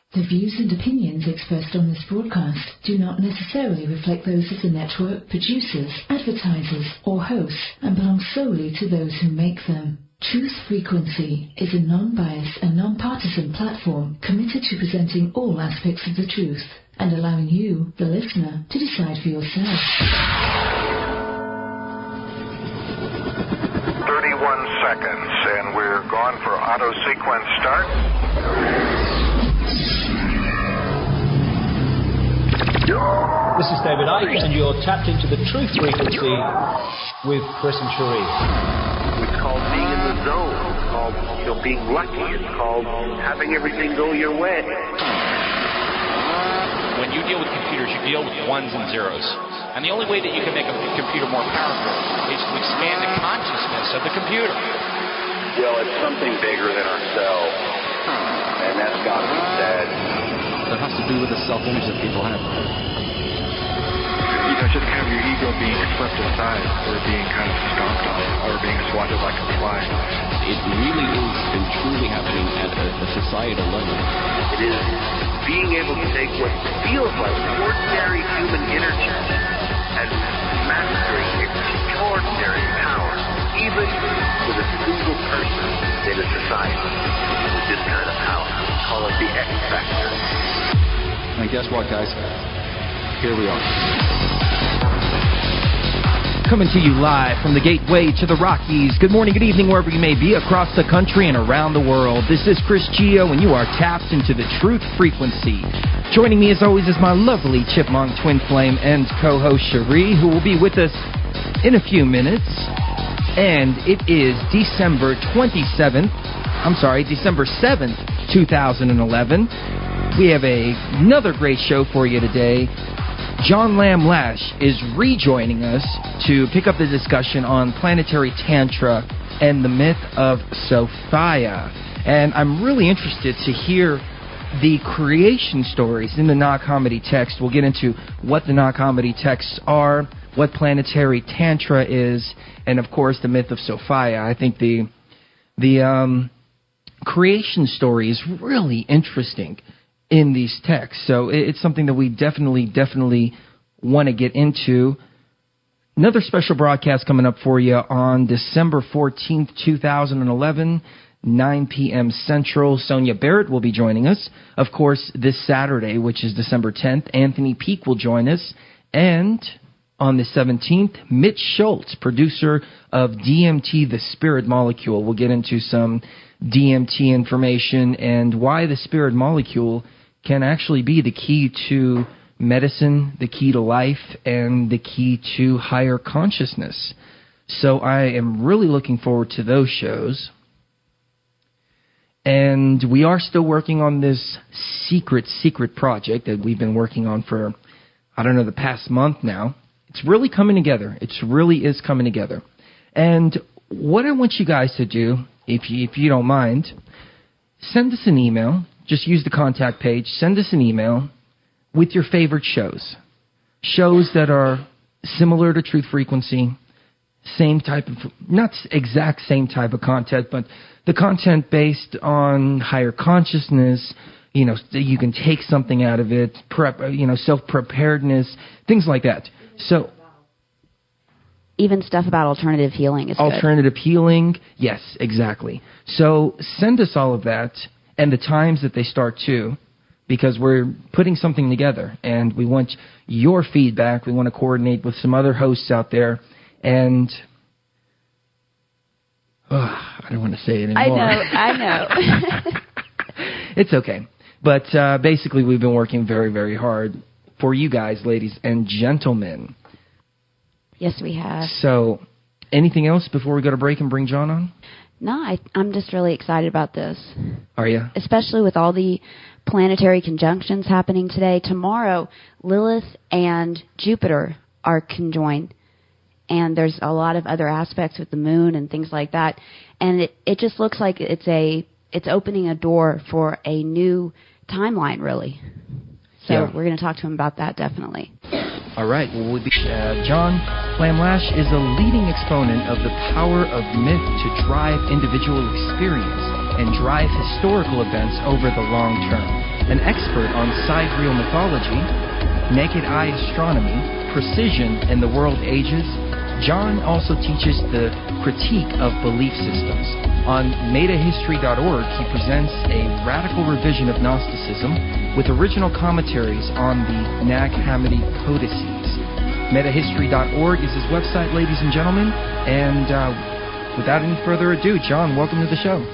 The views and opinions expressed on this broadcast do not necessarily reflect those of the network, producers, advertisers, or hosts, and belong solely to those who make them. Truth Frequency is a non-biased and non-partisan platform committed to presenting all aspects of the truth and allowing you, the listener, to decide for yourself. 31 seconds, and we're gone for auto sequence start. This is David Icke, and you're tapped into the Truth Frequency with Chris and Cherie. It's called being in the zone. It's called, being lucky. It's called having everything go your way. When you deal with computers, you deal with ones and zeros. And the only way that you can make a computer more powerful is to expand the consciousness of the computer. Well, it's something bigger than ourselves, and that's got to be said. That has to do with the self-image that people have. Just kind of your ego being swept aside, or being kind of stomped on, or being swatted like a fly. It really is and truly happening at a societal level. It is being able to take what feels like ordinary human energy and mastering extraordinary power, even with a single person in a society with this kind of power. Call it the X factor. And guess what, guys? Here we are. Coming to you live from the gateway to the Rockies. Good morning, good evening, wherever you may be across the country and around the world. This is Chris Gio, and you are tapped into the Truth Frequency. Joining me, as always, is my lovely chipmunk twin flame and co-host Cherie, who will be with us in a few minutes. And it is December 7th, 2011. We have another great show for you today. John Lamb Lash is rejoining us to pick up the discussion on planetary Tantra and the myth of Sophia. And I'm really interested to hear the creation stories in the non-comedy text. We'll get into what the non-comedy texts are, what planetary Tantra is, and of course the myth of Sophia. I think the creation story is really interesting in these texts. So it's something that we definitely want to get into. Another special broadcast coming up for you on December 14th, 2011, 9 p.m. Central. Sonia Barrett will be joining us. Of course, this Saturday, which is December 10th, Anthony Peake will join us. And on the 17th, Mitch Schultz, producer of DMT, the Spirit Molecule. We'll get into some DMT information and why the Spirit Molecule can actually be the key to medicine, the key to life, and the key to higher consciousness. So I am really looking forward to those shows. And we are still working on this secret project that we've been working on for, the past month now. It's really coming together. It really is coming together. And what I want you guys to do, if you don't mind, send us an email. Just use the contact page. Send us an email with your favorite shows. Shows that are similar to Truth Frequency. Same type of, not exact same type of content, but the content based on higher consciousness. You can take something out of it. Self-preparedness, things like that. So, even stuff about alternative healing is good. Alternative healing, yes, exactly. So send us all of that. And the times that they start too, because we're putting something together, and we want your feedback. We want to coordinate with some other hosts out there, and I don't want to say it anymore. I know. It's okay. But basically, we've been working very, very hard for you guys, ladies and gentlemen. Yes, we have. So, anything else before we go to break and bring John on? No, I'm just really excited about this. Are you? Especially with all the planetary conjunctions happening today. Tomorrow, Lilith and Jupiter are conjoined. And there's a lot of other aspects with the moon and things like that. And it just looks like it's opening a door for a new timeline, really. So we're going to talk to him about that, definitely. All right. Well, John Lamb Lash is a leading exponent of the power of myth to drive individual experience and drive historical events over the long term. an expert on sidereal mythology, naked eye astronomy, precision in the world ages, John also teaches the critique of belief systems. On metahistory.org, he presents a radical revision of Gnosticism with original commentaries on the Nag Hammadi codices. Metahistory.org is his website, ladies and gentlemen. And without any further ado, John, welcome to the show.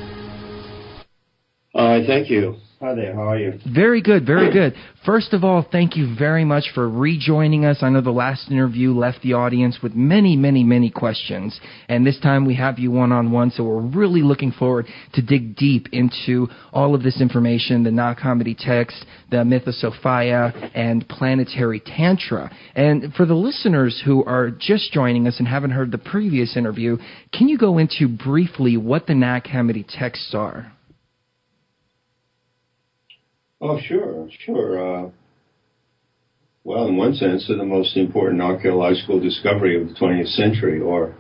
Thank you. Hi there, how are you? Very good, very good. First of all, thank you very much for rejoining us. I know the last interview left the audience with many, many, many questions, and this time we have you one-on-one, so we're really looking forward to dig deep into all of this information, the Nag Hammadi text, the myth of Sophia, and Planetary Tantra. And for the listeners who are just joining us and haven't heard the previous interview, can you go into briefly what the Nag Hammadi texts are? Oh, sure. Well, in one sense, they're the most important archaeological discovery of the 20th century, or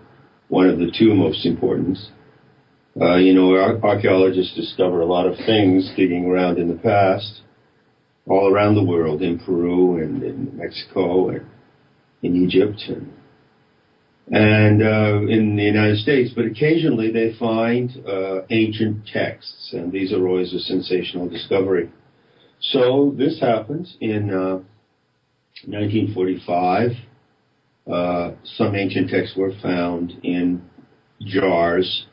one of the two most important. Archaeologists discover a lot of things digging around in the past, all around the world, in Peru and in Mexico and in Egypt and in the United States. But occasionally they find ancient texts, and these are always a sensational discovery. So this happened in 1945. Some ancient texts were found in jars.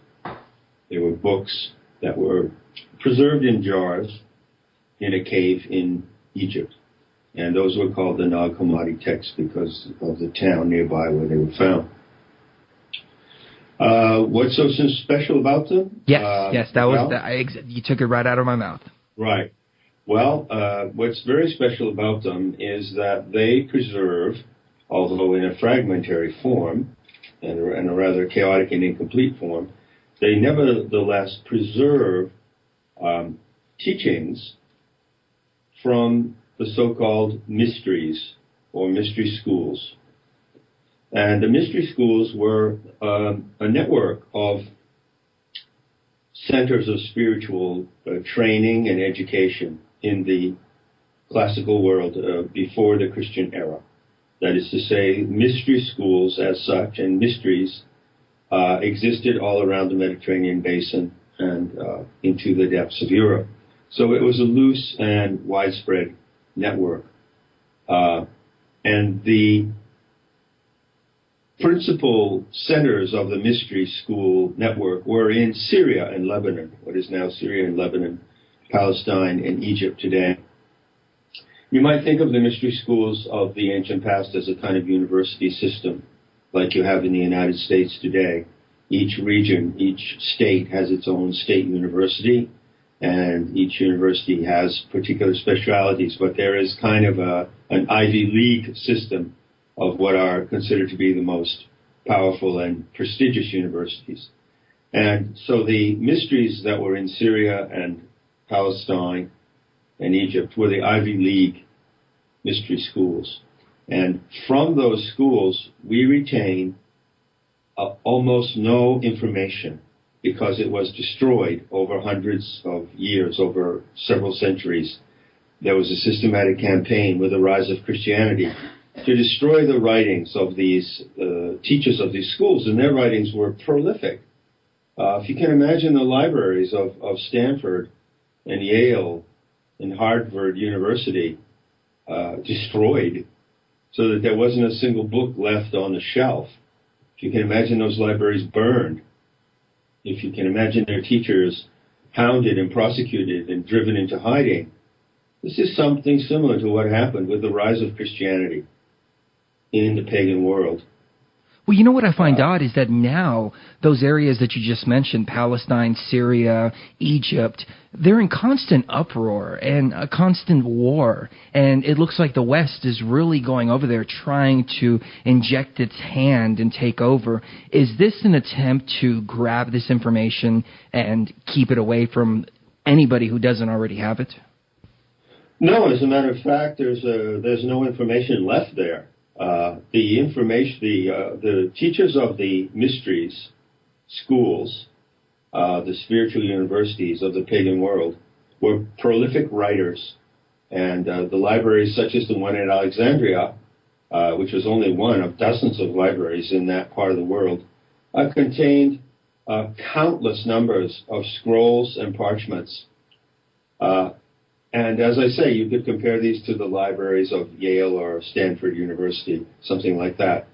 They were books that were preserved in jars in a cave in Egypt. And those were called the Nag Hammadi texts because of the town nearby where they were found. What's so special about them? Yes, that was you took it right out of my mouth. Right. Well, what's very special about them is that they preserve, although in a fragmentary form and a rather chaotic and incomplete form, they nevertheless preserve teachings from the so-called mysteries or mystery schools. And the mystery schools were a network of centers of spiritual training and education in the classical world before the Christian era. That is to say, mystery schools as such and mysteries existed all around the Mediterranean basin and into the depths of Europe. So it was a loose and widespread network. And the principal centers of the mystery school network were in Syria and Lebanon, what is now Syria and Lebanon, Palestine, and Egypt today. You might think of the mystery schools of the ancient past as a kind of university system, like you have in the United States today. Each region, each state has its own state university, and each university has particular specialities, but there is kind of an Ivy League system of what are considered to be the most powerful and prestigious universities. And so the mysteries that were in Syria and Palestine and Egypt were the Ivy League mystery schools. And from those schools, we retain almost no information because it was destroyed over hundreds of years, over several centuries. There was a systematic campaign with the rise of Christianity to destroy the writings of these teachers of these schools, and their writings were prolific. If you can imagine the libraries of Stanford and Yale and Harvard University destroyed so that there wasn't a single book left on the shelf. If you can imagine those libraries burned. If you can imagine their teachers hounded and prosecuted and driven into hiding. This is something similar to what happened with the rise of Christianity in the pagan world. Well, you know what I find odd is that now those areas that you just mentioned, Palestine, Syria, Egypt, they're in constant uproar and a constant war. And it looks like the West is really going over there trying to inject its hand and take over. Is this an attempt to grab this information and keep it away from anybody who doesn't already have it? No, as a matter of fact, there's no information left there. The teachers of the mysteries schools, the spiritual universities of the pagan world, were prolific writers And the libraries, such as the one at Alexandria, which was only one of dozens of libraries in that part of the world, contained countless numbers of scrolls and parchments. And as I say, you could compare these to the libraries of Yale or Stanford University, something like that.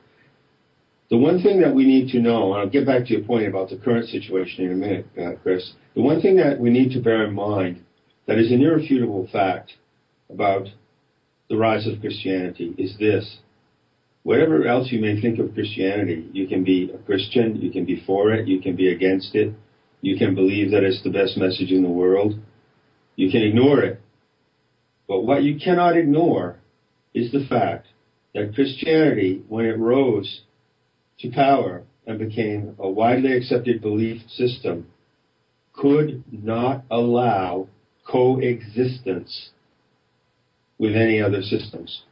The one thing that we need to know, and I'll get back to your point about the current situation in a minute, Chris, the one thing that we need to bear in mind that is an irrefutable fact about the rise of Christianity is this. Whatever else you may think of Christianity, you can be a Christian, you can be for it, you can be against it, you can believe that it's the best message in the world, you can ignore it. But what you cannot ignore is the fact that Christianity, when it rose to power and became a widely accepted belief system, could not allow coexistence with any other systems.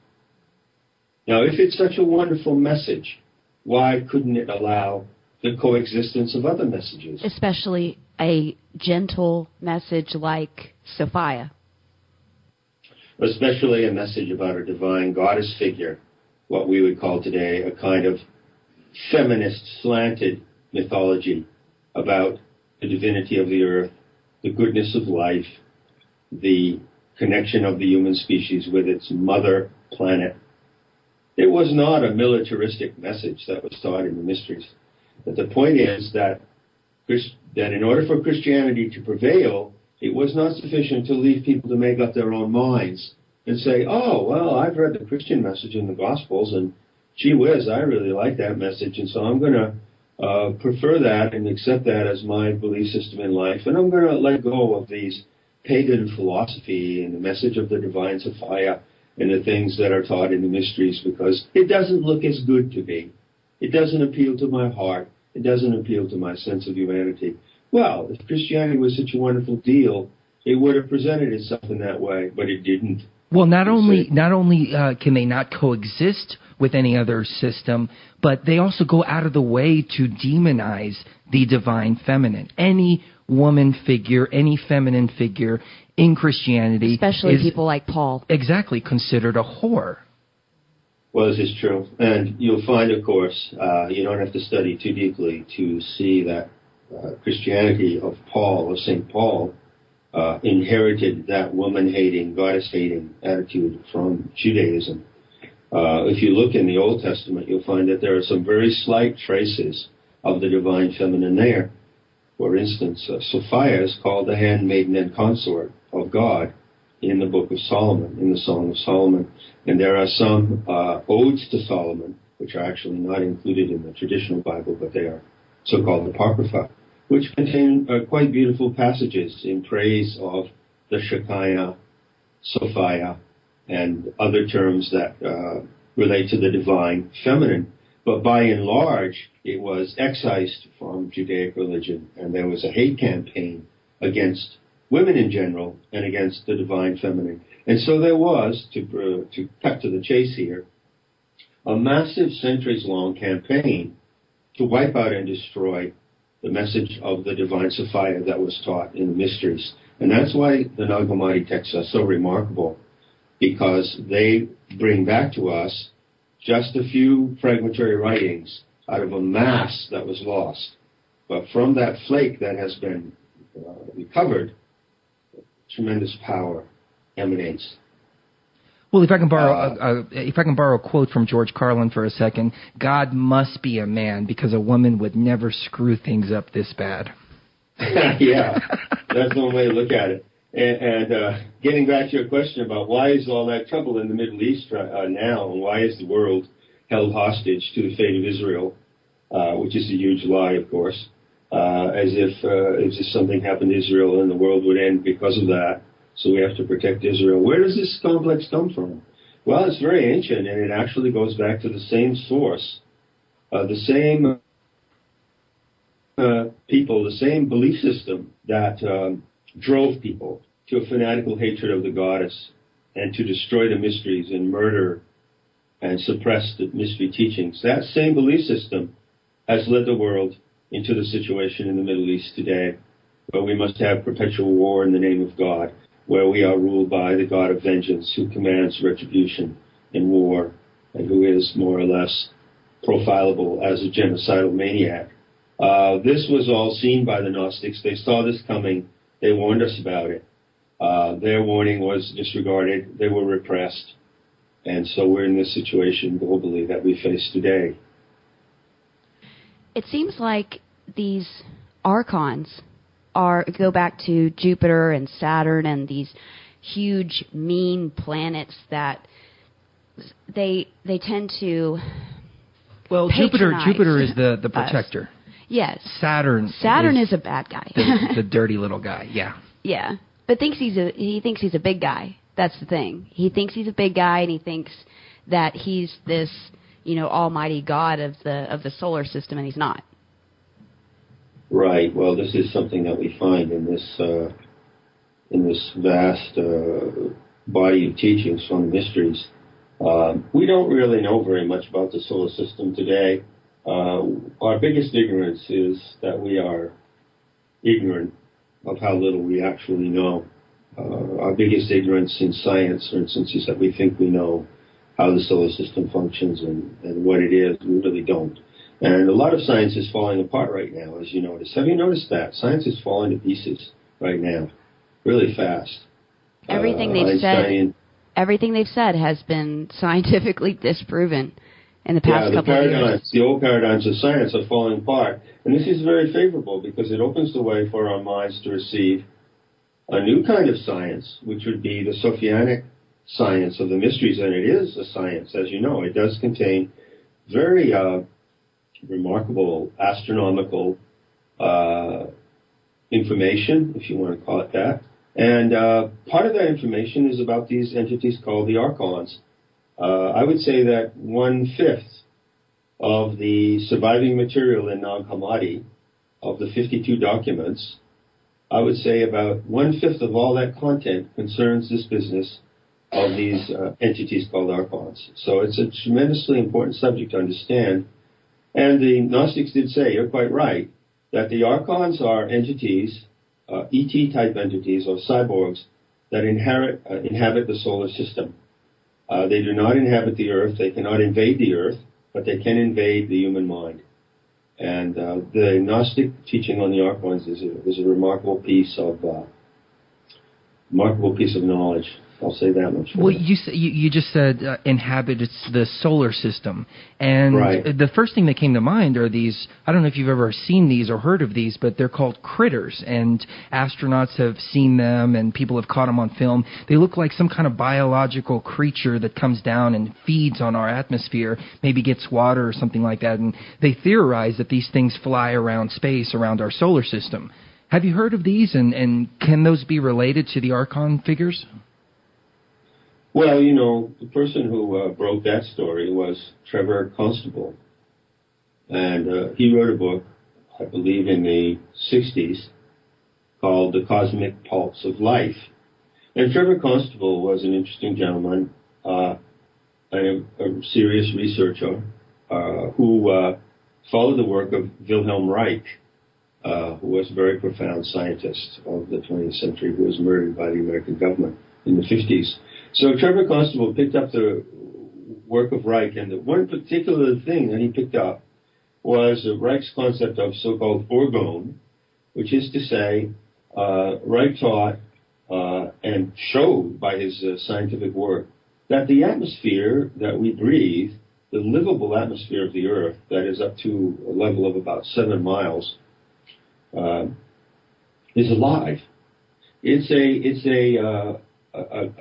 Now, if it's such a wonderful message, why couldn't it allow the coexistence of other messages? Especially a gentle message like Sophia. Especially a message about a divine goddess figure, what we would call today a kind of feminist slanted mythology about the divinity of the earth, the goodness of life, the connection of the human species with its mother planet. It was not a militaristic message that was taught in the mysteries. But the point is that in order for Christianity to prevail, it was not sufficient to leave people to make up their own minds and say, oh, well, I've read the Christian message in the Gospels, and gee whiz, I really like that message, and so I'm going to prefer that and accept that as my belief system in life, and I'm going to let go of these pagan philosophy and the message of the divine Sophia and the things that are taught in the mysteries because it doesn't look as good to me. It doesn't appeal to my heart. It doesn't appeal to my sense of humanity. Well, if Christianity was such a wonderful deal, it would have presented itself in that way, but it didn't. Well, not only can they not coexist with any other system, but they also go out of the way to demonize the divine feminine. Any woman figure, any feminine figure in Christianity, especially people like Paul, exactly considered a whore. Well, this is true, and you'll find, of course, you don't have to study too deeply to see that Christianity of Paul, or St. Paul, inherited that woman-hating, goddess-hating attitude from Judaism. If you look in the Old Testament, you'll find that there are some very slight traces of the divine feminine there. For instance, Sophia is called the handmaiden and consort of God in the Book of Solomon, in the Song of Solomon. And there are some odes to Solomon, which are actually not included in the traditional Bible, but they are so-called Apocrypha, which contain quite beautiful passages in praise of the Shekinah, Sophia, and other terms that relate to the divine feminine. But by and large, it was excised from Judaic religion, and there was a hate campaign against women in general and against the divine feminine. And so there was, to cut to the chase here, a massive centuries-long campaign to wipe out and destroy the message of the divine Sophia that was taught in the mysteries. And that's why the Nag Hammadi texts are so remarkable, because they bring back to us just a few fragmentary writings out of a mass that was lost. But from that flake that has been recovered, tremendous power emanates. Well, if I can borrow a quote from George Carlin for a second, God must be a man because a woman would never screw things up this bad. Yeah, that's one way to look at it. And getting back to your question about why is all that trouble in the Middle East now, and why is the world held hostage to the fate of Israel, which is a huge lie, of course, as if something happened to Israel and the world would end because of that, so we have to protect Israel. Where does this complex come from? Well, it's very ancient, and it actually goes back to the same source, the same people, the same belief system that drove people to a fanatical hatred of the goddess and to destroy the mysteries and murder and suppress the mystery teachings. That same belief system has led the world into the situation in the Middle East today, where we must have perpetual war in the name of God. where we are ruled by the god of vengeance who commands retribution in war and who is more or less profilable as a genocidal maniac. This was all seen by the Gnostics. They saw this coming. They warned us about it. Their warning was disregarded. They were repressed. And so we're in this situation globally that we face today. It seems like these Arcons go back to Jupiter and Saturn and these huge, mean planets that they tend to Jupiter is the protector. Yes. Saturn is a bad guy. the dirty little guy, yeah. Yeah, but he thinks he's a big guy. That's the thing. He thinks he's a big guy, and he thinks that he's this, almighty god of the solar system, and he's not. Right. Well, this is something that we find in this vast body of teachings from the mysteries. We don't really know very much about the solar system today. Our biggest ignorance is that we are ignorant of how little we actually know. Our biggest ignorance in science, for instance, is that we think we know how the solar system functions and what it is. We really don't. And a lot of science is falling apart right now, as you notice. Have you noticed that? Science is falling to pieces right now, really fast. Everything they've said has been scientifically disproven in the past couple of years. The old paradigms of science are falling apart. And this is very favorable because it opens the way for our minds to receive a new kind of science, which would be the Sophianic science of the mysteries. And it is a science, as you know. It does contain very remarkable astronomical information, if you want to call it that. And part of that information is about these entities called the Arcons. I would say that 1/5 of the surviving material in Nag Hammadi, of the 52 documents, I would say about 1/5 of all that content concerns this business of these entities called Arcons. So it's a tremendously important subject to understand. And the Gnostics did say, you're quite right, that the Archons are entities, ET-type entities or cyborgs that inhabit the solar system. They do not inhabit the Earth. They cannot invade the Earth, but they can invade the human mind. And the Gnostic teaching on the Archons is a remarkable piece of knowledge. I'll say that much. Well, you just said inhabits the solar system, and right. The first thing that came to mind are these. I don't know if you've ever seen these or heard of these, but they're called critters, and astronauts have seen them, and people have caught them on film. They look like some kind of biological creature that comes down and feeds on our atmosphere, maybe gets water or something like that, and they theorize that these things fly around space, around our solar system. Have you heard of these, and can those be related to the Archon figures? Well, the person who broke that story was Trevor Constable. And he wrote a book, I believe in the 60s, called The Cosmic Pulse of Life. And Trevor Constable was an interesting gentleman, a serious researcher, who followed the work of Wilhelm Reich, who was a very profound scientist of the 20th century, who was murdered by the American government in the 50s. So Trevor Constable picked up the work of Reich, and the one particular thing that he picked up was Reich's concept of so-called orgone, which is to say, Reich taught and showed by his scientific work that the atmosphere that we breathe, the livable atmosphere of the Earth, that is up to a level of about 7 miles, is alive. It's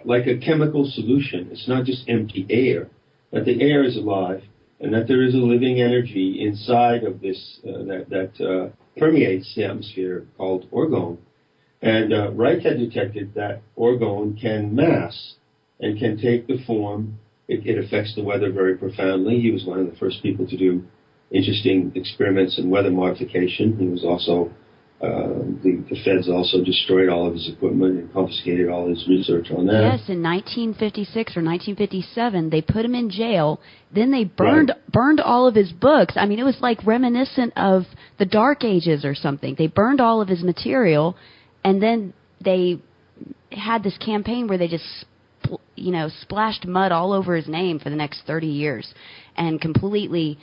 like a chemical solution. It's not just empty air, but the air is alive, and that there is a living energy inside of this that permeates the atmosphere called orgone. And Reich had detected that orgone can mass and can take the form. It affects the weather very profoundly. He was one of the first people to do interesting experiments in weather modification. He was also the feds also destroyed all of his equipment and confiscated all his research on that. Yes, in 1956 or 1957, they put him in jail. Then they burned all of his books. I mean, it was like reminiscent of the Dark Ages or something. They burned all of his material, and then they had this campaign where they just splashed mud all over his name for the next 30 years and completely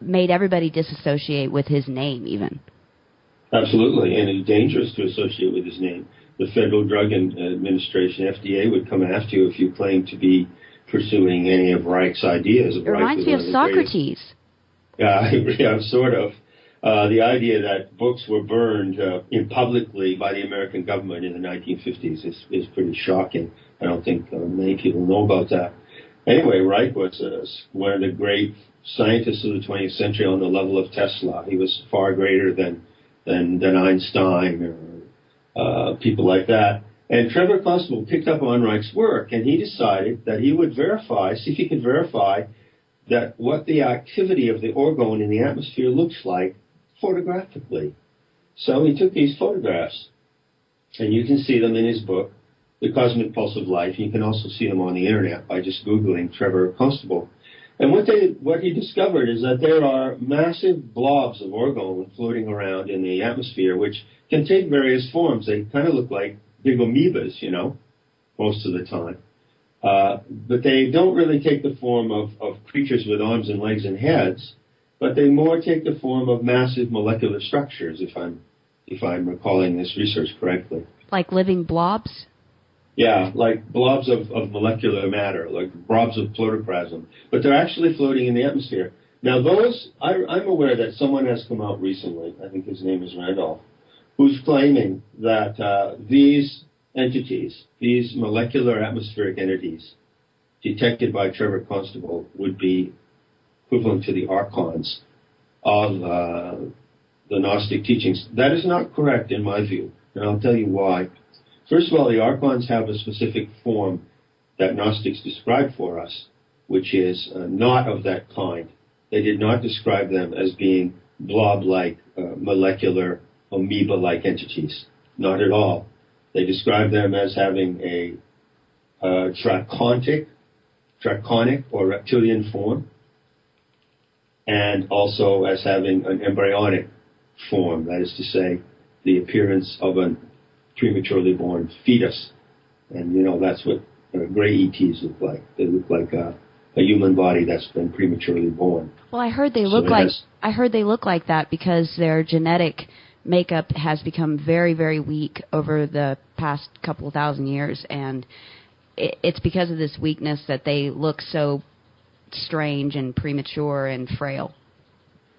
made everybody disassociate with his name even. Absolutely, and it's dangerous to associate with his name. The Federal Drug Administration, FDA, would come after you if you claim to be pursuing any of Reich's ideas. It reminds me of Socrates. Yeah, sort of. The idea that books were burned publicly by the American government in the 1950s is pretty shocking. I don't think many people know about that. Anyway, Reich was one of the great scientists of the 20th century on the level of Tesla. He was far greater than Einstein or people like that. And Trevor Constable picked up on Reich's work, and he decided that he would see if he could verify that what the activity of the orgone in the atmosphere looks like photographically. So he took these photographs, and you can see them in his book, The Cosmic Pulse of Life. You can also see them on the internet by just Googling Trevor Constable. And what he discovered is that there are massive blobs of orgone floating around in the atmosphere, which can take various forms. They kind of look like big amoebas, most of the time. But they don't really take the form of creatures with arms and legs and heads, but they more take the form of massive molecular structures, if I'm recalling this research correctly. Like living blobs? Yeah, like blobs of molecular matter, like blobs of protoplasm. But they're actually floating in the atmosphere. Now those, I'm aware that someone has come out recently, I think his name is Randolph, who's claiming that these entities, these molecular atmospheric entities detected by Trevor Constable would be equivalent to the Arcons of the Gnostic teachings. That is not correct in my view, and I'll tell you why. First of all, the Archons have a specific form that Gnostics describe for us, which is not of that kind. They did not describe them as being blob-like, molecular, amoeba-like entities. Not at all. They describe them as having a draconic or reptilian form, and also as having an embryonic form, that is to say, the appearance of a prematurely born fetus. And, that's what gray ETs look like. They look like a human body that's been prematurely born. Well, I heard they look like that because their genetic makeup has become very, very weak over the past couple of thousand years, and it's because of this weakness that they look so strange and premature and frail.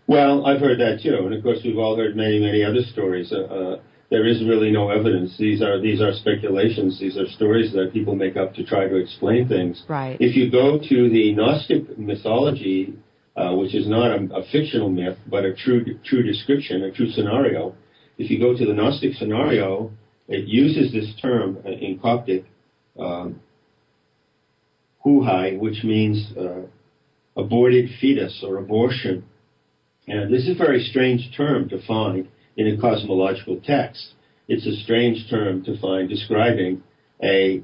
Well, I've heard that too, and of course we've all heard many, many other stories. There is really no evidence. These are speculations. These are stories that people make up to try to explain things. Right. If you go to the Gnostic mythology, which is not a fictional myth, but a true description, a true scenario. If you go to the Gnostic scenario, it uses this term in Coptic, huhai, which means aborted fetus or abortion. And this is a very strange term to find in a cosmological text. It's a strange term to find describing a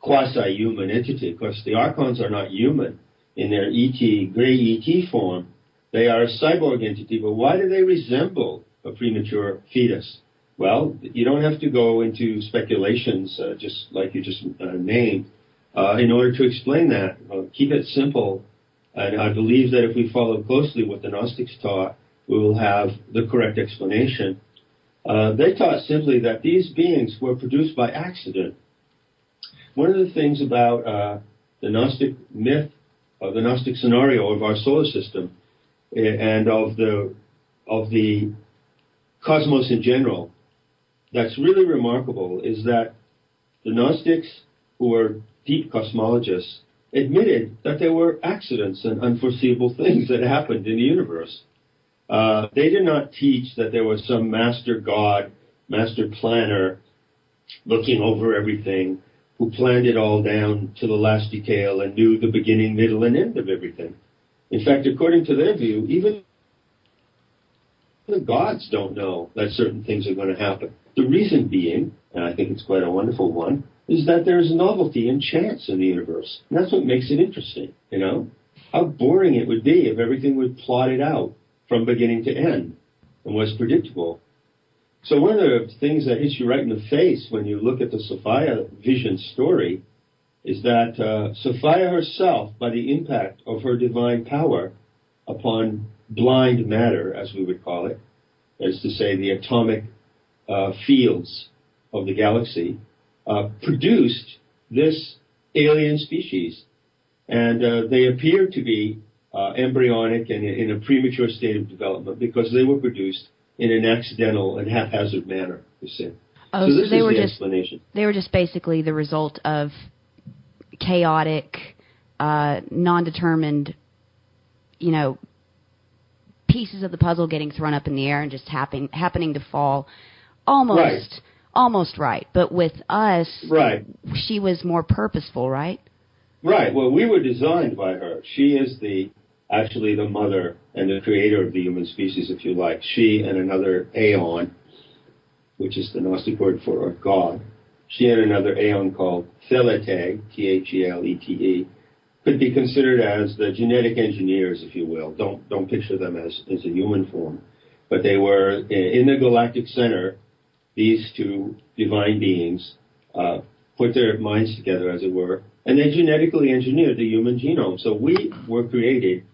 quasi-human entity. Of course, the Archons are not human in their gray ET form. They are a cyborg entity, but why do they resemble a premature fetus? Well, you don't have to go into speculations, just like you just named, in order to explain that. Keep it simple, and I believe that if we follow closely what the Gnostics taught, we will have the correct explanation. They taught simply that these beings were produced by accident. One of the things about the Gnostic myth, the Gnostic scenario of our solar system, and of the cosmos in general, that's really remarkable is that the Gnostics, who were deep cosmologists, admitted that there were accidents and unforeseeable things that happened in the universe. They did not teach that there was some master god, master planner, looking over everything, who planned it all down to the last detail and knew the beginning, middle, and end of everything. In fact, according to their view, even the gods don't know that certain things are going to happen. The reason being, and I think it's quite a wonderful one, is that there's novelty and chance in the universe. And that's what makes it interesting, How boring it would be if everything was plotted out from beginning to end and was predictable. So one of the things that hits you right in the face when you look at the Sophia vision story is that Sophia herself, by the impact of her divine power upon blind matter, as we would call it, that is to say the atomic fields of the galaxy, produced this alien species. And they appear to be embryonic and in a premature state of development because they were produced in an accidental and haphazard manner, you see. Oh, so this they is were the just explanation. They were just basically the result of chaotic, non-determined, pieces of the puzzle getting thrown up in the air and just happening to fall almost right. But with us, she was more purposeful, right? Right. Well, we were designed by her. She is actually the mother and the creator of the human species, if you like. She and another aeon, which is the Gnostic word for God, she and another aeon called Thelete, Thelete, could be considered as the genetic engineers, if you will. Don't picture them as a human form. But they were in the galactic center. These two divine beings put their minds together, as it were, and they genetically engineered the human genome. So we were created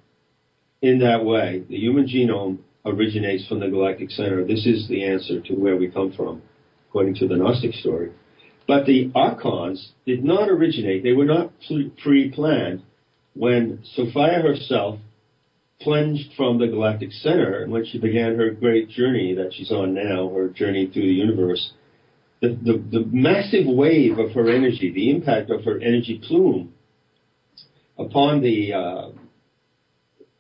in that way. The human genome originates from the galactic center. This is the answer to where we come from, according to the Gnostic story. But the Arcons did not originate. They were not pre-planned. When Sophia herself plunged from the galactic center, and when she began her great journey that she's on now, her journey through the universe, the massive wave of her energy, the impact of her energy plume upon the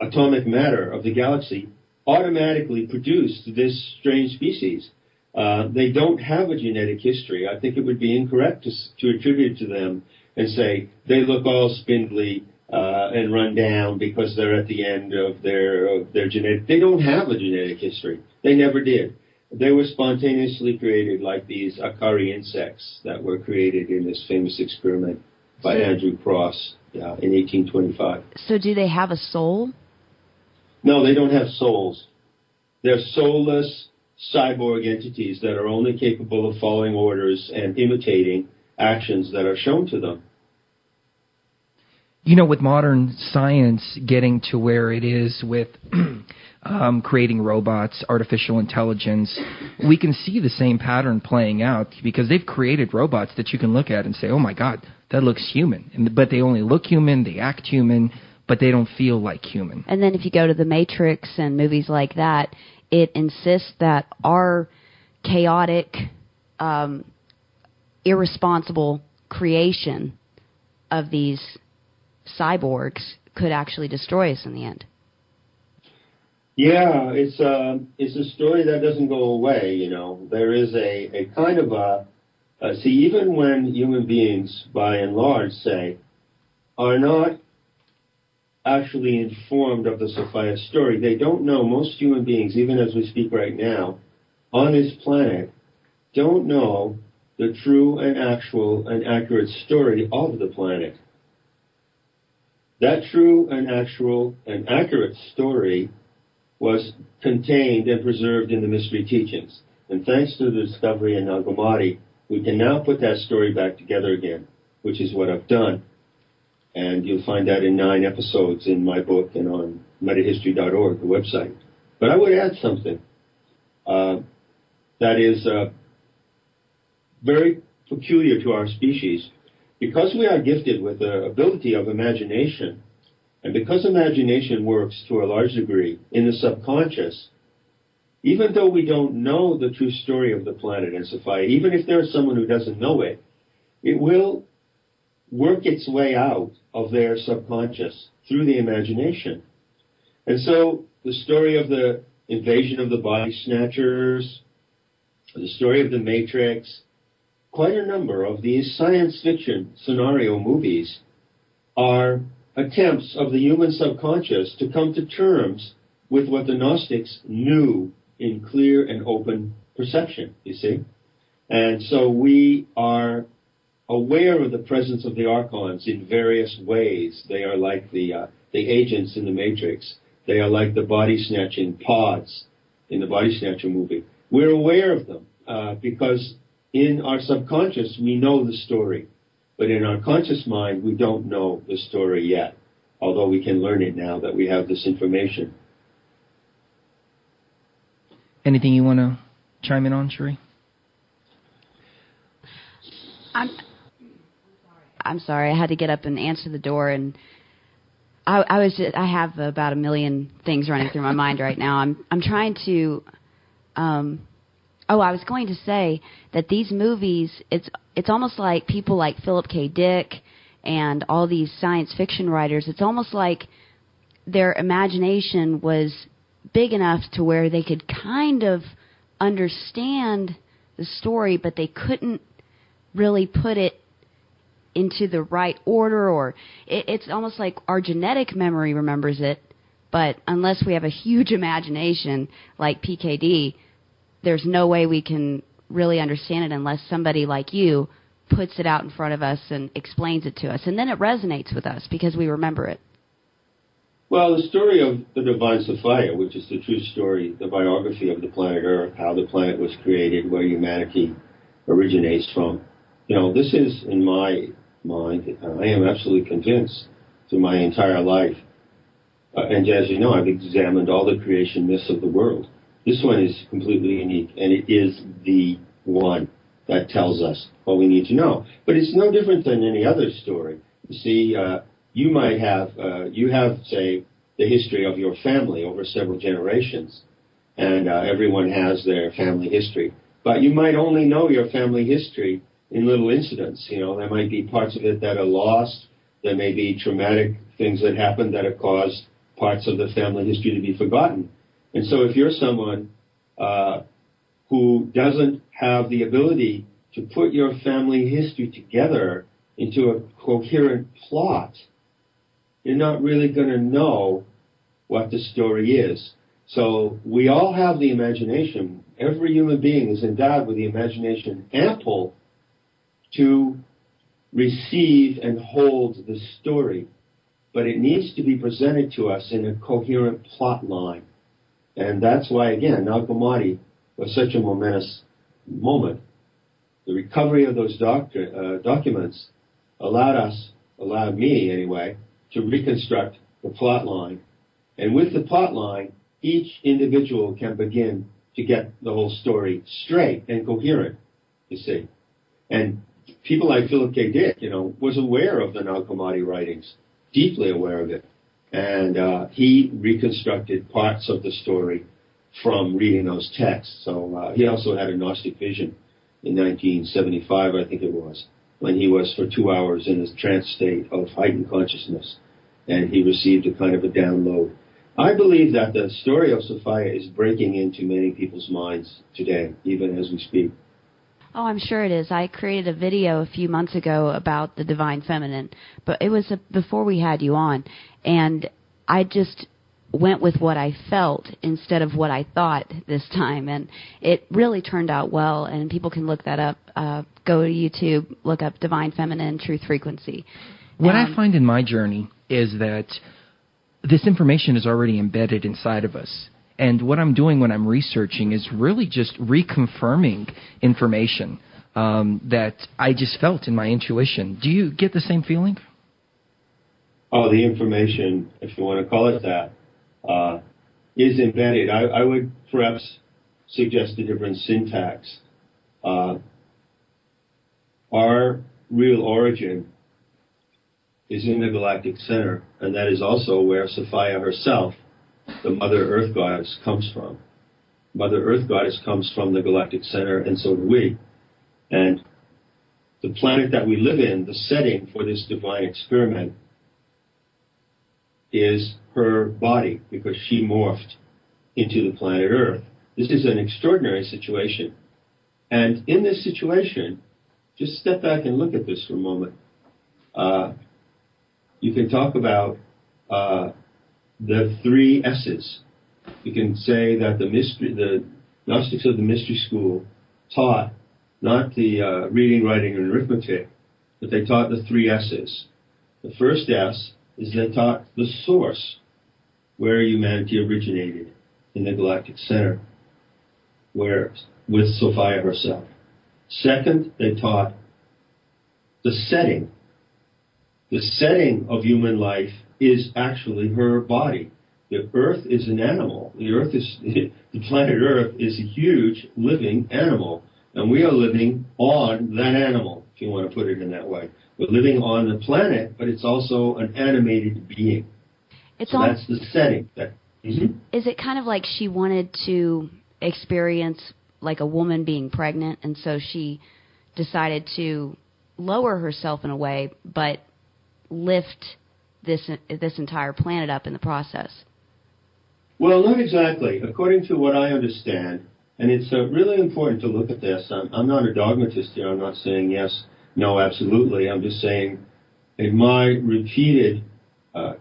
atomic matter of the galaxy automatically produced this strange species. They don't have a genetic history. I think it would be incorrect to attribute to them and say they look all spindly and run down because they're at the end of their genetic. They don't have a genetic history. They never did. They were spontaneously created like these Akari insects that were created in this famous experiment by Andrew Cross in 1825. So do they have a soul? No, they don't have souls. They're soulless cyborg entities that are only capable of following orders and imitating actions that are shown to them. With modern science getting to where it is with creating robots, artificial intelligence, we can see the same pattern playing out because they've created robots that you can look at and say, oh my God, that looks human. But they only look human, they act human, but they don't feel like human. And then if you go to The Matrix and movies like that, it insists that our chaotic, irresponsible creation of these cyborgs could actually destroy us in the end. Yeah, it's a story that doesn't go away, There is a kind of see, even when human beings, by and large, say, are not actually informed of the Sophia story, they don't know, most human beings, even as we speak right now, on this planet, don't know the true and actual and accurate story of the planet. That true and actual and accurate story was contained and preserved in the mystery teachings. And thanks to the discovery in Hammadi, we can now put that story back together again, which is what I've done. And you'll find that in 9 episodes in my book and on metahistory.org, the website. But I would add something that is very peculiar to our species. Because we are gifted with the ability of imagination, and because imagination works to a large degree in the subconscious, even though we don't know the true story of the planet and Sophia, even if there is someone who doesn't know it, it will work its way out of their subconscious through the imagination. And so the story of the invasion of the body snatchers, the story of the Matrix, quite a number of these science fiction scenario movies are attempts of the human subconscious to come to terms with what the Gnostics knew in clear and open perception, you see. And so we are aware of the presence of the Archons in various ways. They are like the agents in the Matrix. They are like the body-snatching pods in the Body Snatcher movie. we're aware of them because in our subconscious we know the story, but in our conscious mind we don't know the story yet, although we can learn it now that we have this information. Anything you want to chime in on, Sheree? I'm sorry. I had to get up and answer the door, and I have about a million things running through my mind right now. I'm trying to. I was going to say that these movies, it's almost like people like Philip K. Dick and all these science fiction writers. It's almost like their imagination was big enough to where they could kind of understand the story, but they couldn't really put it into the right order, or it's almost like our genetic memory remembers it, but unless we have a huge imagination like PKD, there's no way we can really understand it unless somebody like you puts it out in front of us and explains it to us, and then it resonates with us because we remember it. Well, the story of the divine Sophia, which is the true story, the biography of the planet Earth, how the planet was created, where humanity originates from, this is, in my mind, I am absolutely convinced through my entire life, and as you know, I've examined all the creation myths of the world. This one is completely unique, and it is the one that tells us what we need to know. But it's no different than any other story. You see, you might have, say, the history of your family over several generations, and everyone has their family history. But you might only know your family history in little incidents. There might be parts of it that are lost. There may be traumatic things that happen that have caused parts of the family history to be forgotten. And so if you're someone who doesn't have the ability to put your family history together into a coherent plot, you're not really going to know what the story is. So we all have the imagination. Every human being is endowed with the imagination ample to receive and hold the story. But it needs to be presented to us in a coherent plot line. And that's why, again, Nag Hammadi was such a momentous moment. The recovery of those documents allowed me anyway, to reconstruct the plot line. And with the plot line, each individual can begin to get the whole story straight and coherent, you see. And people like Philip K. Dick, was aware of the Nag Hammadi writings, deeply aware of it. And he reconstructed parts of the story from reading those texts. So he also had a Gnostic vision in 1975, I think it was, when he was for 2 hours in a trance state of heightened consciousness. And he received a kind of a download. I believe that the story of Sophia is breaking into many people's minds today, even as we speak. Oh, I'm sure it is. I created a video a few months ago about the Divine Feminine, but it was before we had you on, and I just went with what I felt instead of what I thought this time, and it really turned out well, and people can look that up. Go to YouTube, look up Divine Feminine, Truth Frequency. What I find in my journey is that this information is already embedded inside of us. And what I'm doing when I'm researching is really just reconfirming information that I just felt in my intuition. Do you get the same feeling? Oh, the information, if you want to call it that, is embedded. I would perhaps suggest a different syntax. Our real origin is in the galactic center, and that is also where Sophia herself, the Mother Earth Goddess, comes from. Mother Earth Goddess comes from the galactic center, and so do we. And the planet that we live in, the setting for this divine experiment, is her body, because she morphed into the planet Earth. This is an extraordinary situation. And in this situation, just step back and look at this for a moment. You can talk about the three S's. You can say that the Gnostics of the Mystery School taught not the reading, writing, and arithmetic, but they taught the three S's. The first S is they taught the source, where humanity originated, in the galactic center. with Sophia herself. Second, they taught the setting. The setting of human life is actually her body. The Earth is an animal. The planet Earth is a huge living animal, and we are living on that animal, if you want to put it in that way. We're living on the planet, but it's also an animated being. That's the setting. Is it kind of like she wanted to experience like a woman being pregnant, and so she decided to lower herself in a way, but lift this entire planet up in the process? Well, not exactly. According to what I understand, and it's really important to look at this. I'm not a dogmatist here. I'm not saying yes, no, absolutely. I'm just saying in my repeated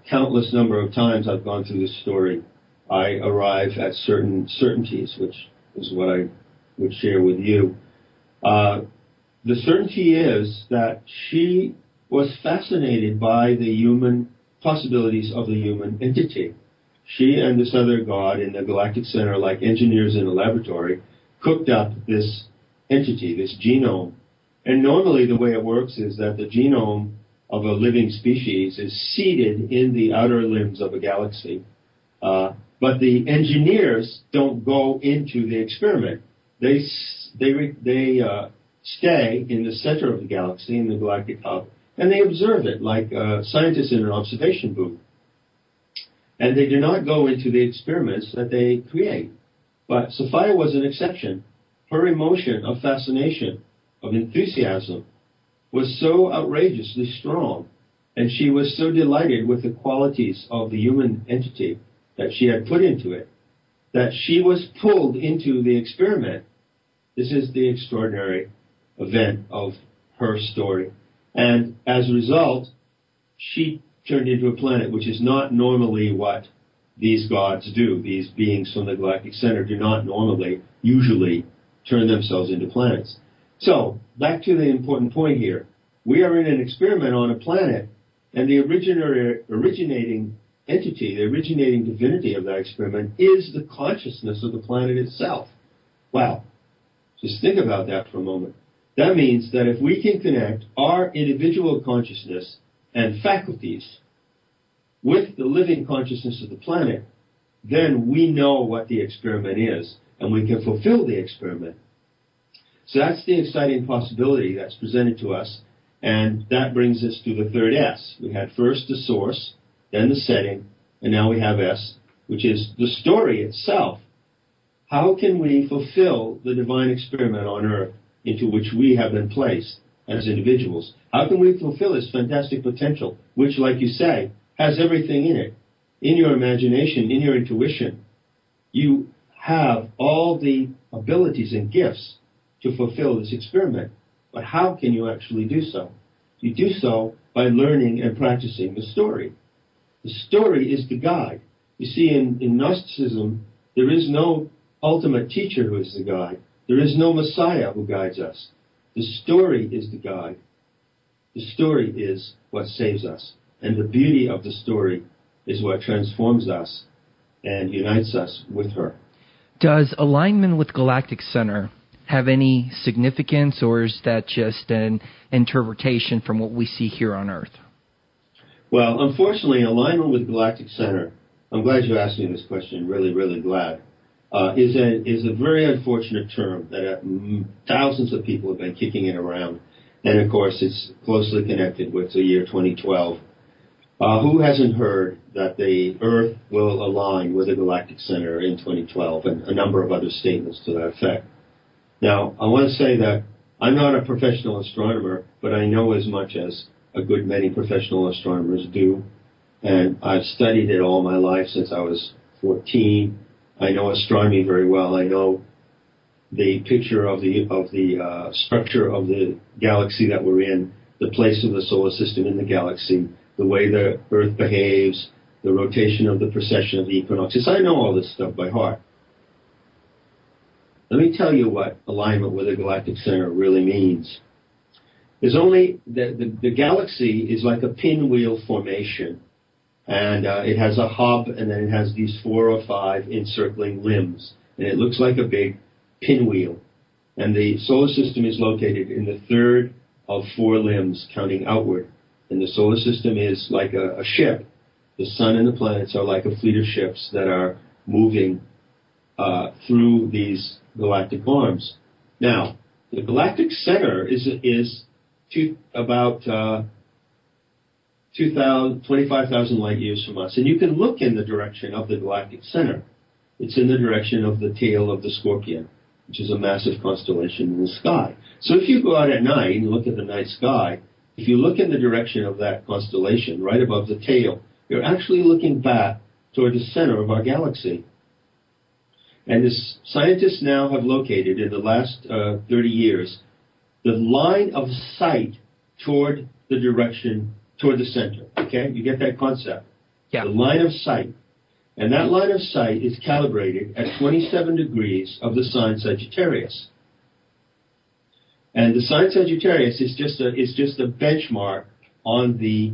countless number of times I've gone through this story, I arrive at certain certainties, which is what I would share with you. The certainty is that she was fascinated by the human possibilities of the human entity. She and this other god in the Galactic Center, like engineers in a laboratory, cooked up this entity, this genome. And normally the way it works is that the genome of a living species is seeded in the outer limbs of a galaxy. But the engineers don't go into the experiment. They stay in the center of the galaxy, in the galactic hub, and they observe it like scientists in an observation booth. And they do not go into the experiments that they create. But Sophia was an exception. Her emotion of fascination, of enthusiasm, was so outrageously strong, and she was so delighted with the qualities of the human entity that she had put into it, that she was pulled into the experiment. This is the extraordinary event of her story. And as a result, she turned into a planet, which is not normally what these gods do. These beings from the Galactic Center do not normally, usually, turn themselves into planets. So, back to the important point here. We are in an experiment on a planet, and the originating entity, the originating divinity of that experiment is the consciousness of the planet itself. Wow. Just think about that for a moment. That means that if we can connect our individual consciousness and faculties with the living consciousness of the planet, then we know what the experiment is, and we can fulfill the experiment. So that's the exciting possibility that's presented to us, and that brings us to the third S. We had first the source, then the setting, and now we have S, which is the story itself. How can we fulfill the divine experiment on Earth into which we have been placed as individuals? How can we fulfill this fantastic potential, which, like you say, has everything in it? In your imagination, in your intuition, you have all the abilities and gifts to fulfill this experiment. But how can you actually do so? You do so by learning and practicing the story. The story is the guide. You see, in Gnosticism, there is no ultimate teacher who is the guide. There is no Messiah who guides us. The story is the guide. The story is what saves us. And the beauty of the story is what transforms us and unites us with her. Does alignment with Galactic Center have any significance, or is that just an interpretation from what we see here on Earth? Well, unfortunately, alignment with Galactic Center, I'm glad you asked me this question, really, really glad, is a very unfortunate term that thousands of people have been kicking it around. And, of course, it's closely connected with the year 2012. Who hasn't heard that the Earth will align with the Galactic Center in 2012, and a number of other statements to that effect? Now, I want to say that I'm not a professional astronomer, but I know as much as a good many professional astronomers do. And I've studied it all my life since I was 14. I know astronomy very well. I know the picture of the structure of the galaxy that we're in, the place of the solar system in the galaxy, the way the Earth behaves, the rotation of the precession of the equinoxes. I know all this stuff by heart. Let me tell you what alignment with the Galactic Center really means. There's only the galaxy is like a pinwheel formation, and it has a hub, and then it has these 4 or 5 encircling limbs, and it looks like a big pinwheel. And the solar system is located in the third of four limbs, counting outward. And the solar system is like a ship. The sun and the planets are like a fleet of ships that are moving through these galactic arms. Now, the galactic center is about 25,000 light years from us. And you can look in the direction of the galactic center. It's in the direction of the tail of the Scorpion, which is a massive constellation in the sky. So if you go out at night and look at the night sky, if you look in the direction of that constellation, right above the tail, you're actually looking back toward the center of our galaxy. And this, scientists now have located, in the last 30 years, the line of sight toward the direction, toward the center. Okay? You get that concept? Yeah. The line of sight. And that line of sight is calibrated at 27 degrees of the sign Sagittarius. And the sign Sagittarius is just a benchmark on the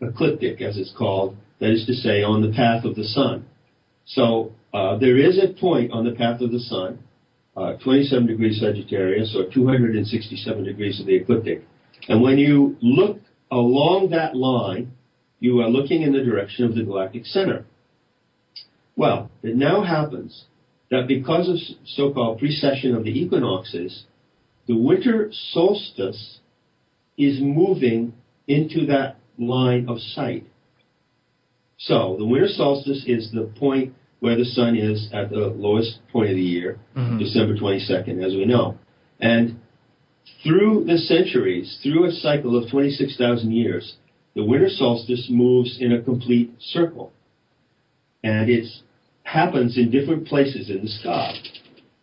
ecliptic, as it's called, that is to say, on the path of the sun. So there is a point on the path of the sun, 27 degrees Sagittarius, or 267 degrees of the ecliptic. And when you look along that line, you are looking in the direction of the galactic center. Well, it now happens that because of so-called precession of the equinoxes, the winter solstice is moving into that line of sight. So the winter solstice is the point where the sun is at the lowest point of the year, December 22nd, as we know. And through the centuries, through a cycle of 26,000 years, the winter solstice moves in a complete circle. And it happens in different places in the sky.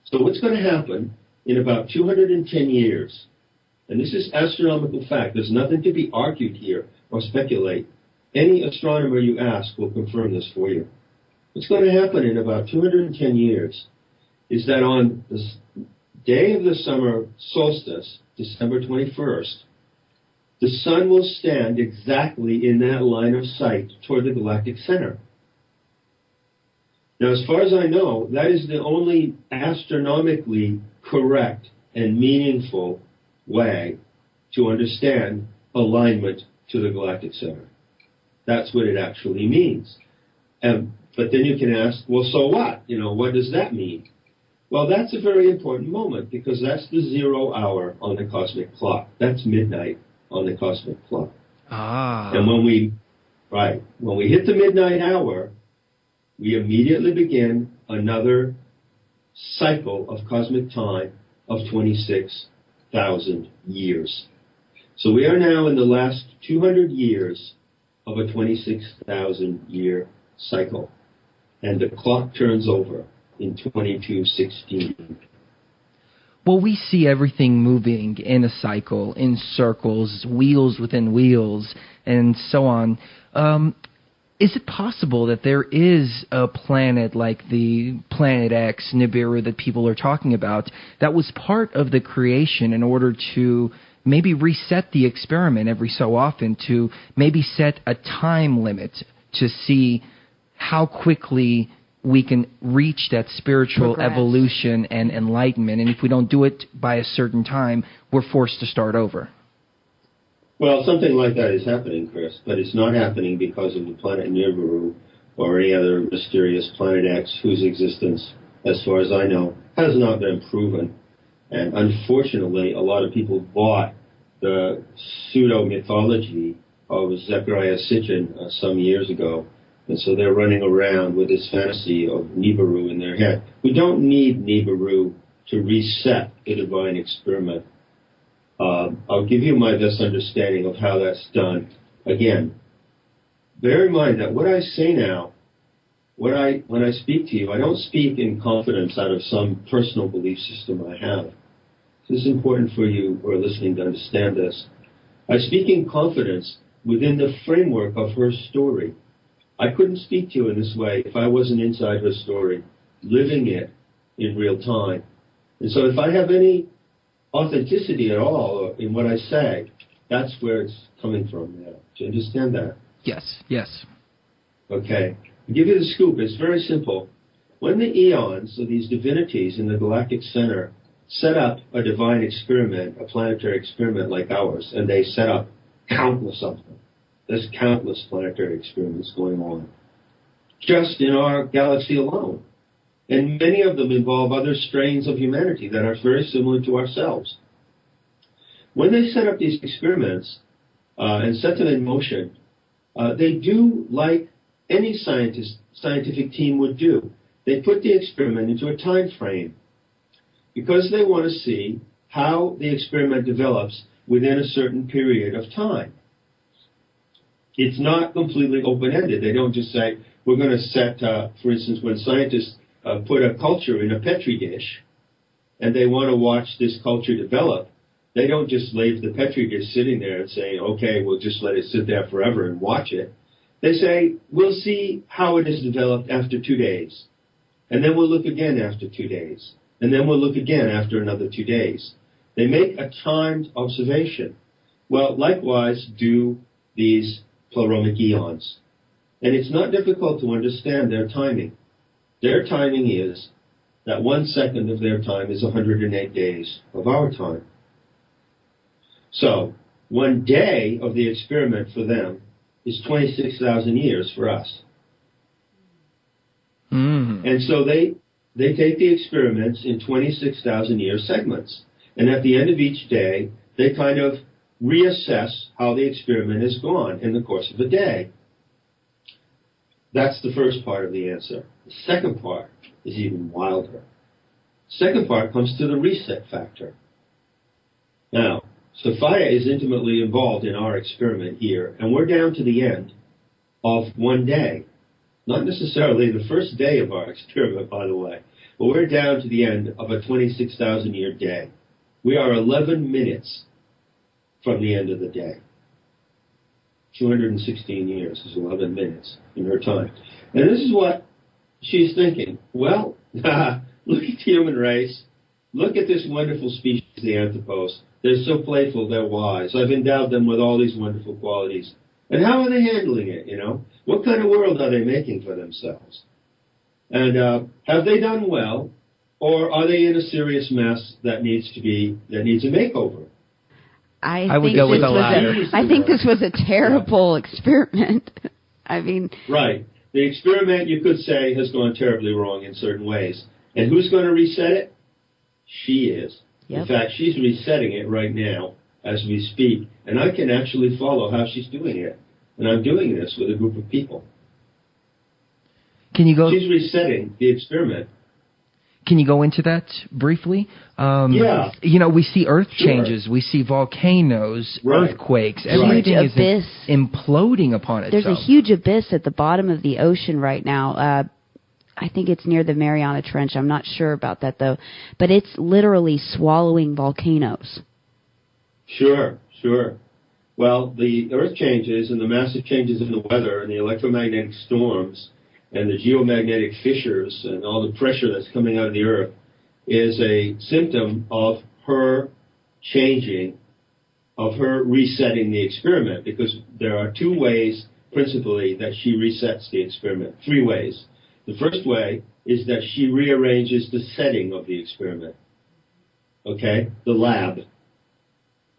So what's going to happen in about 210 years, and this is astronomical fact, there's nothing to be argued here or speculate. Any astronomer you ask will confirm this for you. What's going to happen in about 210 years is that on the day of the summer solstice, December 21st, the sun will stand exactly in that line of sight toward the galactic center. Now, as far as I know, that is the only astronomically correct and meaningful way to understand alignment to the galactic center. That's what it actually means. But then you can ask, well, so what? What does that mean? Well, that's a very important moment because that's the 0 hour on the cosmic clock. That's midnight on the cosmic clock. And when we hit the midnight hour, we immediately begin another cycle of cosmic time of 26,000 years. So we are now in the last 200 years of a 26,000-year cycle. And the clock turns over in 2216. Well, we see everything moving in a cycle, in circles, wheels within wheels, and so on. Is it possible that there is a planet like the Planet X, Nibiru, that people are talking about, that was part of the creation in order to maybe reset the experiment every so often, to maybe set a time limit to see how quickly we can reach that spiritual evolution and enlightenment? And if we don't do it by a certain time, we're forced to start over. Well, something like that is happening, Chris, but it's not happening because of the planet Nibiru or any other mysterious Planet X whose existence, as far as I know, has not been proven. And unfortunately, a lot of people bought the pseudo-mythology of Zecharia Sitchin some years ago, and so they're running around with this fantasy of Nibiru in their head. We don't need Nibiru to reset the divine experiment. I'll give you my best understanding of how that's done. Again, bear in mind that what I say now, when I speak to you, I don't speak in confidence out of some personal belief system I have. This is important for you who are listening to understand this. I speak in confidence within the framework of her story. I couldn't speak to you in this way if I wasn't inside her story, living it in real time. And so if I have any authenticity at all in what I say, that's where it's coming from now. Do you understand that? Yes. Okay. I'll give you the scoop. It's very simple. when the eons, so these divinities in the galactic center, set up a divine experiment, a planetary experiment like ours, and they set up countless of them. There's countless planetary experiments going on, just in our galaxy alone. And many of them involve other strains of humanity that are very similar to ourselves. When they set up these experiments and set them in motion, they do like any scientific team would do. They put the experiment into a time frame because they want to see how the experiment develops within a certain period of time. It's not completely open-ended. They don't just say, we're going to set, for instance, when scientists put a culture in a Petri dish and they want to watch this culture develop, they don't just leave the Petri dish sitting there and say, okay, we'll just let it sit there forever and watch it. They say, we'll see how it is developed after 2 days. And then we'll look again after 2 days. And then we'll look again after another 2 days. They make a timed observation. Well, likewise do these pleroma eons. And it's not difficult to understand their timing. Their timing is that 1 second of their time is 108 days of our time. So, 1 day of the experiment for them is 26,000 years for us. And so they take the experiments in 26,000 year segments. And at the end of each day, they kind of reassess how the experiment has gone in the course of a day. That's the first part of the answer. The second part is even wilder. The second part comes to the reset factor. Now, Sophia is intimately involved in our experiment here, and we're down to the end of 1 day. Not necessarily the first day of our experiment, by the way, but we're down to the end of a 26,000-year day. We are 11 minutes from the end of the day. 216 years is 11 minutes in her time. And this is what she's thinking. Well, look at the human race. Look at this wonderful species, the anthropos. They're so playful, they're wise. I've endowed them with all these wonderful qualities. And how are they handling it, you know? What kind of world are they making for themselves? And have they done well, or are they in a serious mess that needs a makeover? I would go with the latter. I think this was a terrible experiment. I mean... Right. The experiment, you could say, has gone terribly wrong in certain ways. And who's going to reset it? She is. Yep. In fact, she's resetting it right now as we speak. And I can actually follow how she's doing it. And I'm doing this with a group of people. Can you go? She's resetting the experiment. Can you go into that briefly? Yeah. You know, we see earth changes. We see volcanoes, earthquakes. Everything is imploding upon itself. There's a huge abyss at the bottom of the ocean right now. I think it's near the Mariana Trench. I'm not sure about that, though. But it's literally swallowing volcanoes. Sure. Well, the earth changes and the massive changes in the weather and the electromagnetic storms and the geomagnetic fissures and all the pressure that's coming out of the earth is a symptom of her changing, of her resetting the experiment, because there are 2 ways, principally, that she resets the experiment. 3 ways. The first way is that she rearranges the setting of the experiment. Okay? The lab.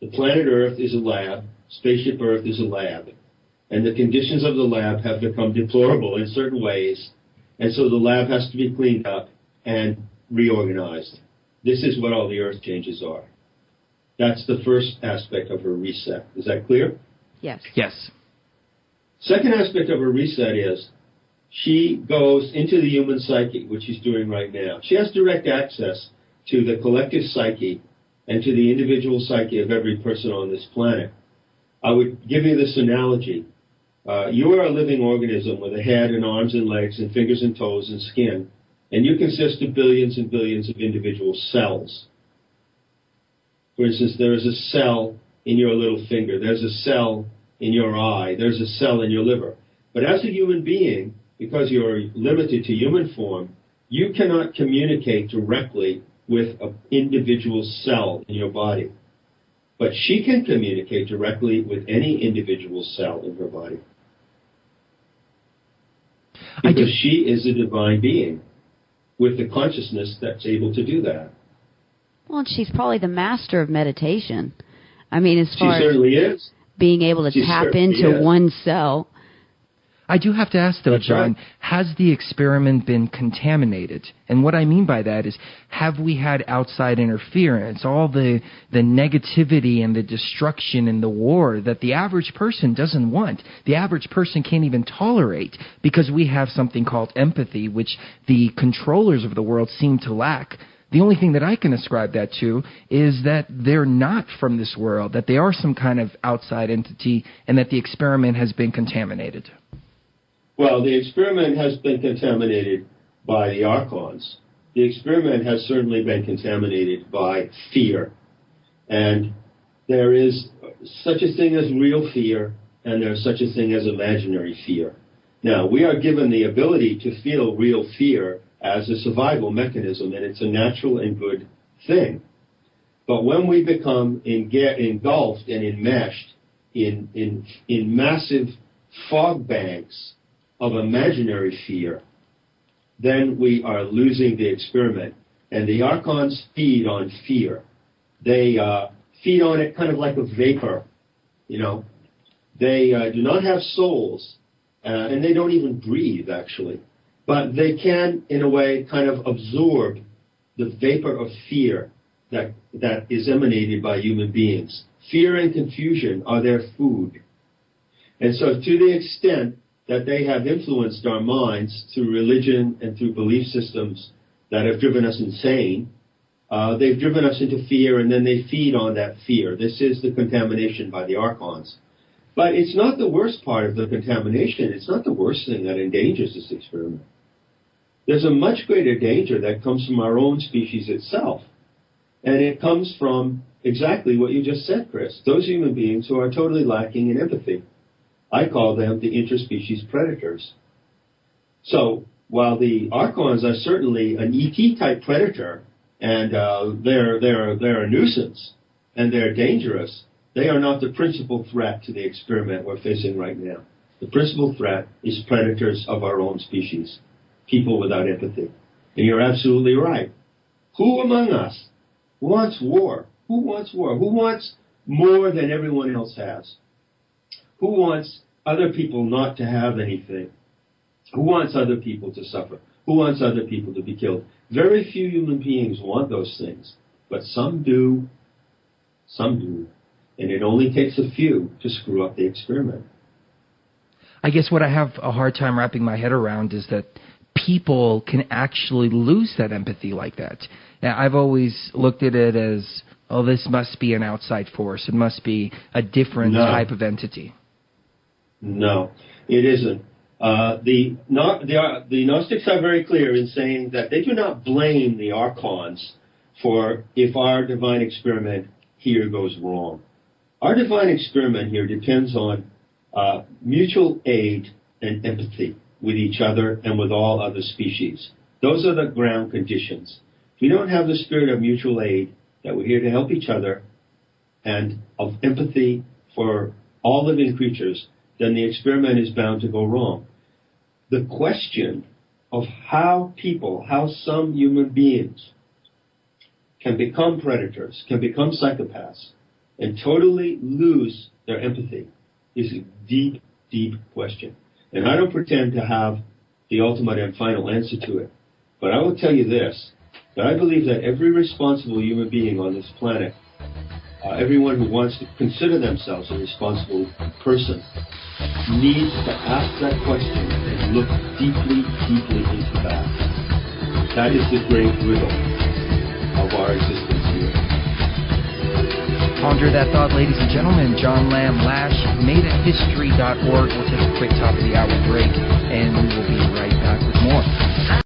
The planet Earth is a lab. Spaceship Earth is a lab. And the conditions of the lab have become deplorable in certain ways. And so the lab has to be cleaned up and reorganized. This is what all the Earth changes are. That's the first aspect of her reset. Is that clear? Yes. Yes. Second aspect of her reset is she goes into the human psyche, which she's doing right now. She has direct access to the collective psyche and to the individual psyche of every person on this planet. I would give you this analogy. You are a living organism with a head and arms and legs and fingers and toes and skin, and you consist of billions and billions of individual cells. For instance, there is a cell in your little finger. There's a cell in your eye. There's a cell in your liver. But as a human being, because you're limited to human form, you cannot communicate directly with an individual cell in your body. But she can communicate directly with any individual cell in her body. Because she is a divine being. with the consciousness that's able to do that. Well, and she's probably the master of meditation. I mean, as far she certainly as is. Being able to tap into one cell. I do have to ask, though, That's John, right. has the experiment been contaminated? And what I mean by that is, have we had outside interference, all the negativity and the destruction and the war that the average person doesn't want? The average person can't even tolerate, because we have something called empathy, which the controllers of the world seem to lack. The only thing that I can ascribe that to is that they're not from this world, that they are some kind of outside entity, and that the experiment has been contaminated. Well, the experiment has been contaminated by the Arcons. The experiment has certainly been contaminated by fear. And there is such a thing as real fear, and there's such a thing as imaginary fear. Now, we are given the ability to feel real fear as a survival mechanism, and it's a natural and good thing. But when we become engulfed and enmeshed in massive fog banks of imaginary fear, then we are losing the experiment. And the Archons feed on fear. They feed on it kind of like a vapor, you know. They do not have souls, and they don't even breathe, actually. But they can, in a way, kind of absorb the vapor of fear that is emanated by human beings. Fear and confusion are their food. And so to the extent that they have influenced our minds through religion and through belief systems that have driven us insane, they've driven us into fear, and then they feed on that fear. This is the contamination by the Archons. But it's not the worst part of the contamination. It's not the worst thing that endangers this experiment. There's a much greater danger that comes from our own species itself. And it comes from exactly what you just said, Chris. Those human beings who are totally lacking in empathy. I call them the interspecies predators. So while the Archons are certainly an ET-type predator, and they're a nuisance, and they're dangerous, they are not the principal threat to the experiment we're facing right now. The principal threat is predators of our own species, people without empathy. And you're absolutely right. Who among us wants war? Who wants war? Who wants more than everyone else has? Who wants other people not to have anything? Who wants other people to suffer? Who wants other people to be killed? Very few human beings want those things, but some do. Some do. And it only takes a few to screw up the experiment. I guess what I have a hard time wrapping my head around is that people can actually lose that empathy like that. Now, I've always looked at it as, oh, this must be an outside force. It must be a different type of entity. No, it isn't. The Gnostics are very clear in saying that they do not blame the Archons for if our divine experiment here goes wrong. Our divine experiment here depends on mutual aid and empathy with each other and with all other species. Those are the ground conditions. If we don't have the spirit of mutual aid, that we're here to help each other, and of empathy for all living creatures, then the experiment is bound to go wrong. The question of how some human beings can become predators, can become psychopaths, and totally lose their empathy is a deep, deep question. And I don't pretend to have the ultimate and final answer to it. But I will tell you this, that I believe that every responsible human being on this planet, everyone who wants to consider themselves a responsible person, needs to ask that question and look deeply, deeply into that. That is the great riddle of our existence here. Ponder that thought, ladies and gentlemen. John Lamb, Lash, MadeInHistory.org. We'll take a quick top of the hour break, and we will be right back with more.